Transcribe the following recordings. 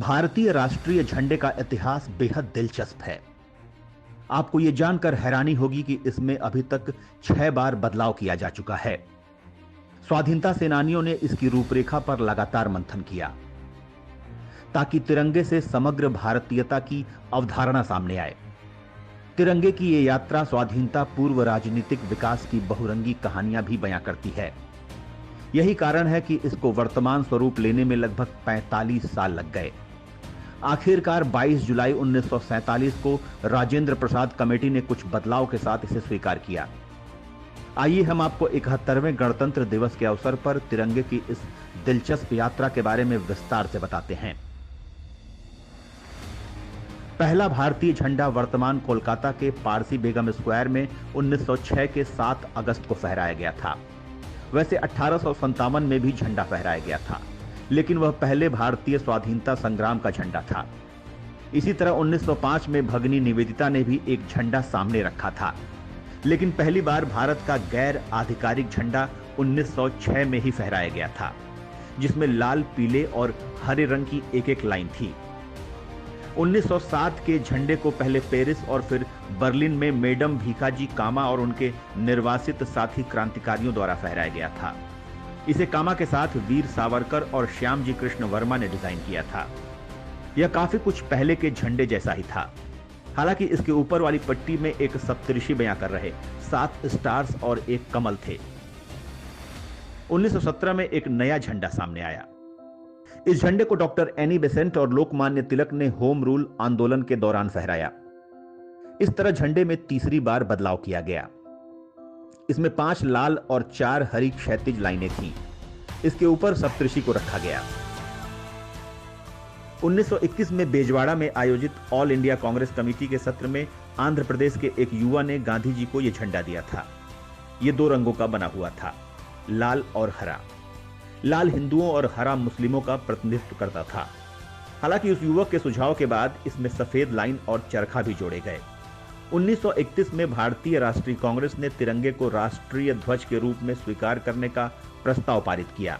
भारतीय राष्ट्रीय झंडे का इतिहास बेहद दिलचस्प है। आपको यह जानकर हैरानी होगी कि इसमें अभी तक 6 बार बदलाव किया जा चुका है। स्वाधीनता सेनानियों ने इसकी रूपरेखा पर लगातार मंथन किया ताकि तिरंगे से समग्र भारतीयता की अवधारणा सामने आए। तिरंगे की यह यात्रा स्वाधीनता पूर्व राजनीतिक विकास की बहुरंगी कहानियां भी बयां करती है। यही कारण है कि इसको वर्तमान स्वरूप लेने में लगभग 45 साल लग गए। आखिरकार 22 जुलाई 1947 को राजेंद्र प्रसाद कमेटी ने कुछ बदलाव के साथ इसे स्वीकार किया। आइए हम आपको 71वें गणतंत्र दिवस के अवसर पर तिरंगे की इस दिलचस्प यात्रा के बारे में विस्तार से बताते हैं। पहला भारतीय झंडा वर्तमान कोलकाता के पारसी बेगम स्क्वायर में 1906 के 7 अगस्त को फहराया गया था। वैसे 1857 में भी झंडा फहराया गया था, लेकिन वह पहले भारतीय स्वाधीनता संग्राम का झंडा था। इसी तरह 1905 में भगिनी निवेदिता ने भी एक झंडा सामने रखा था, लेकिन पहली बार भारत का गैर आधिकारिक झंडा 1906 में ही फहराया गया था, जिसमें लाल, पीले और हरे रंग की एक एक लाइन थी। 1907 के झंडे को पहले पेरिस और फिर बर्लिन में मैडम भीखाजी कामा और उनके निर्वासित साथी क्रांतिकारियों द्वारा फहराया गया था। इसे कामा के साथ वीर सावरकर और श्यामजी कृष्ण वर्मा ने डिजाइन किया था। यह काफी कुछ पहले के झंडे जैसा ही था, हालांकि इसके ऊपर वाली पट्टी में एक सप्तऋषि बयां कर रहे 7 स्टार्स और एक कमल थे। 1917 में एक नया झंडा सामने आया। इस झंडे को डॉक्टर एनी बेसेंट और लोकमान्य तिलक ने होम रूल आंदोलन के दौरान फहराया। इस तरह झंडे में तीसरी बार बदलाव किया गया। इसमें 5 लाल और 4 हरी क्षैतिज लाइनें थीं। इसके ऊपर सप्तऋषि को रखा गया। 1921 में बेजवाड़ा में आयोजित ऑल इंडिया कांग्रेस कमेटी के सत्र में आंध्र प्रदेश के एक युवा ने गांधी जी को यह झंडा दिया था। यह 2 रंगों का बना हुआ था, लाल और हरा। लाल हिंदुओं और हरा मुस्लिमों का प्रतिनिधित्व करता था। हालांकि उस युवक के सुझाव के बाद इसमें सफेद लाइन और चरखा भी जोड़े गए। 1931 में भारतीय राष्ट्रीय कांग्रेस ने तिरंगे को राष्ट्रीय ध्वज के रूप में स्वीकार करने का प्रस्ताव पारित किया।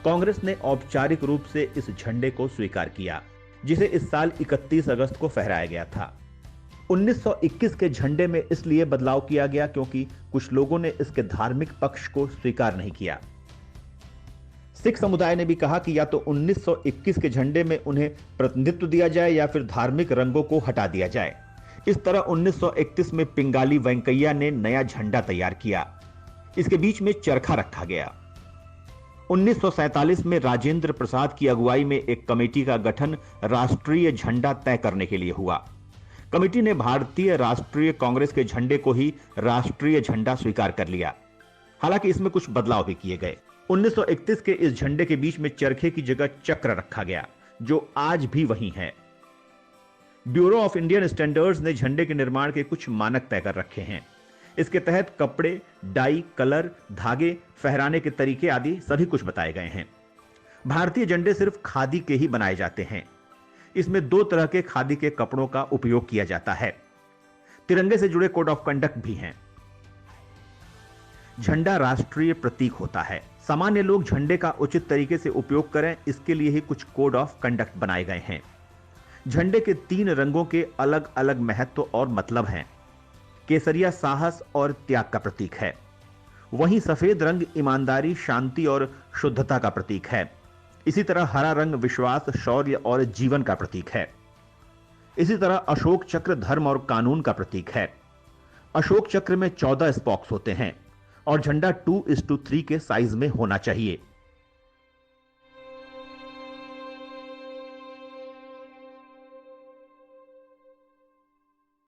कांग्रेस ने औपचारिक रूप से इस झंडे को स्वीकार किया, जिसे इस साल 31 अगस्त को फहराया गया था। 1921 के झंडे में इसलिए बदलाव किया गया क्योंकि कुछ लोगों ने इसके धार्मिक पक्ष को स्वीकार नहीं किया। सिख समुदाय ने भी कहा कि या तो 1921 के झंडे में उन्हें प्रतिनिधित्व दिया जाए या फिर धार्मिक रंगों को हटा दिया जाए। इस तरह 1931 में पिंगाली वेंकैया ने नया झंडा तैयार किया। इसके बीच में चरखा रखा गया। 1947 में राजेंद्र प्रसाद की अगुवाई में एक कमेटी का गठन राष्ट्रीय झंडा तय करने के लिए हुआ। कमेटी ने भारतीय राष्ट्रीय कांग्रेस के झंडे को ही राष्ट्रीय झंडा स्वीकार कर लिया। हालांकि इसमें कुछ बदलाव भी किए गए। 1931 के इस झंडे के बीच में चरखे की जगह चक्र रखा गया, जो आज भी वही है। ब्यूरो ऑफ इंडियन स्टैंडर्ड्स ने झंडे के निर्माण के कुछ मानक तय कर रखे हैं। इसके तहत कपड़े, डाई, कलर, धागे, फहराने के तरीके आदि सभी कुछ बताए गए हैं। भारतीय झंडे सिर्फ खादी के ही बनाए जाते हैं। इसमें 2 तरह के खादी के कपड़ों का उपयोग किया जाता है। तिरंगे से जुड़े कोड ऑफ कंडक्ट भी हैं। झंडा राष्ट्रीय प्रतीक होता है। सामान्य लोग झंडे का उचित तरीके से उपयोग करें, इसके लिए ही कुछ कोड ऑफ कंडक्ट बनाए गए हैं। झंडे के 3 रंगों के अलग अलग महत्व और मतलब हैं। केसरिया साहस और त्याग का प्रतीक है, वहीं सफेद रंग ईमानदारी, शांति और शुद्धता का प्रतीक है। इसी तरह हरा रंग विश्वास, शौर्य और जीवन का प्रतीक है। इसी तरह अशोक चक्र धर्म और कानून का प्रतीक है। अशोक चक्र में 14 स्पॉक्स होते हैं और झंडा 2:3 के साइज में होना चाहिए।